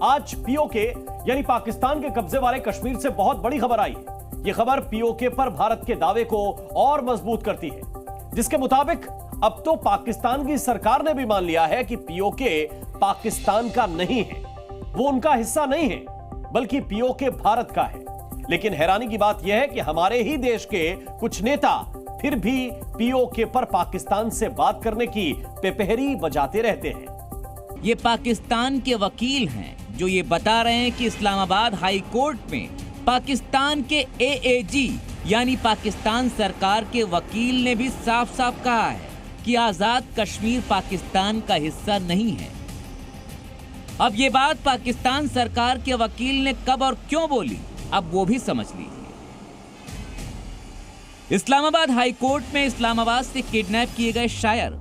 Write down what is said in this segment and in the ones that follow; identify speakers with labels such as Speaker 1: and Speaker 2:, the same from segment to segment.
Speaker 1: आज पीओके यानी पाकिस्तान के कब्जे वाले कश्मीर से बहुत बड़ी खबर आई है। यह खबर पीओके पर भारत के दावे को और मजबूत करती है, जिसके मुताबिक अब तो पाकिस्तान की सरकार ने भी मान लिया है कि पीओके पाकिस्तान का नहीं है, वो उनका हिस्सा नहीं है, बल्कि पीओके भारत का है। लेकिन हैरानी की बात यह है कि हमारे ही देश के कुछ नेता फिर भी पीओके पर पाकिस्तान से बात करने की पेपहरी बजाते रहते हैं।
Speaker 2: ये पाकिस्तान के वकील हैं जो ये बता रहे हैं कि इस्लामाबाद हाई कोर्ट में पाकिस्तान के एएजी यानी पाकिस्तान सरकार के वकील ने भी साफ साफ कहा है कि आजाद कश्मीर पाकिस्तान का हिस्सा नहीं है। अब ये बात पाकिस्तान सरकार के वकील ने कब और क्यों बोली, अब वो भी समझ लीजिए। इस्लामाबाद हाई कोर्ट में इस्लामाबाद से किडनैप किए गए शायर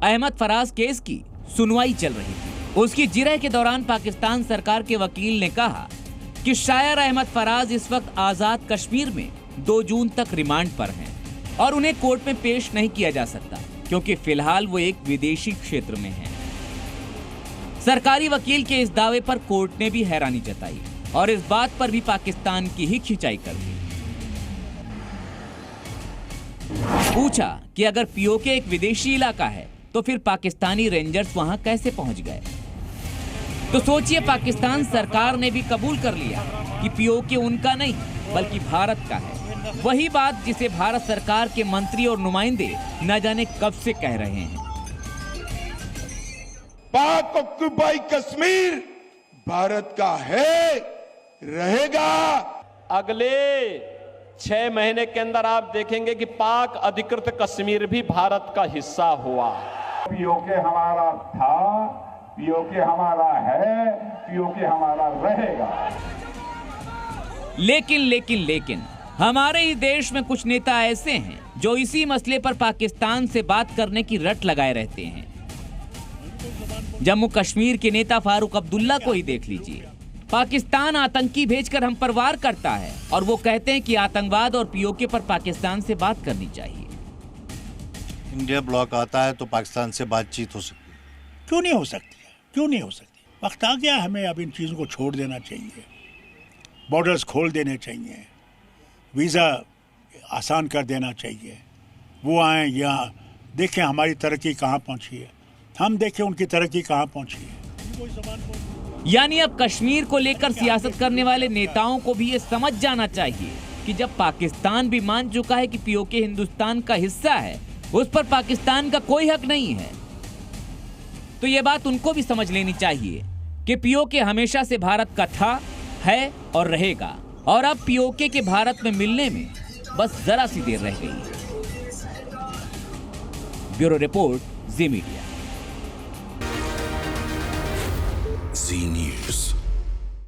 Speaker 2: अहमद फराज केस की सुनवाई चल रही थी। उसकी जिरह के दौरान पाकिस्तान सरकार के वकील ने कहा कि शायर अहमद फराज इस वक्त आजाद कश्मीर में 2 जून तक रिमांड पर हैं और उन्हें कोर्ट में पेश नहीं किया जा सकता क्योंकि फिलहाल वो एक विदेशी क्षेत्र में हैं। सरकारी वकील के इस दावे पर कोर्ट ने भी हैरानी जताई और इस बात पर भी पाकिस्तान की ही खिंचाई कर दी। पूछा कि अगर पीओके एक विदेशी इलाका है तो फिर पाकिस्तानी रेंजर्स वहां कैसे पहुंच गए। तो सोचिए, पाकिस्तान सरकार ने भी कबूल कर लिया कि पीओके उनका नहीं बल्कि भारत का है। वही बात जिसे भारत सरकार के मंत्री और नुमाइंदे न जाने कब से कह रहे हैं।
Speaker 3: पाक ऑक्युपाई कश्मीर भारत का है, रहेगा।
Speaker 4: अगले 6 महीने के अंदर आप देखेंगे कि पाक अधिकृत कश्मीर भी भारत का हिस्सा हुआ।
Speaker 3: पीओके हमारा था, पीओके हमारा है, पीओके हमारा रहेगा।
Speaker 2: लेकिन हमारे ही देश में कुछ नेता ऐसे हैं जो इसी मसले पर पाकिस्तान से बात करने की रट लगाए रहते हैं। जम्मू कश्मीर के नेता फारूक अब्दुल्ला को ही देख लीजिए। पाकिस्तान आतंकी भेजकर हम पर वार करता है और वो कहते हैं कि आतंकवाद और पीओके पर पाकिस्तान से बात करनी चाहिए।
Speaker 5: इंडिया ब्लॉक आता है तो पाकिस्तान से बातचीत हो सकती है।
Speaker 6: क्यों नहीं हो सकती है? क्यों नहीं हो सकती? वक्त आ गया, हमें अब इन चीज़ों को छोड़ देना चाहिए। बॉर्डर्स खोल देने चाहिए, वीज़ा आसान कर देना चाहिए। वो आए यहाँ देखें हमारी तरक्की कहाँ पहुँची है, हम देखें उनकी तरक्की कहाँ पहुँची है।
Speaker 2: यानी अब कश्मीर को लेकर सियासत करने वाले नेताओं को भी ये समझ जाना चाहिए कि जब पाकिस्तान भी मान चुका है कि पीओके हिंदुस्तान का हिस्सा है, उस पर पाकिस्तान का कोई हक नहीं है, तो ये बात उनको भी समझ लेनी चाहिए कि पीओके हमेशा से भारत का था, है और रहेगा। और अब पीओके के भारत में मिलने में बस जरा सी देर रह गई है। ब्यूरो रिपोर्ट, जी मीडिया।
Speaker 7: जी न्यूज़।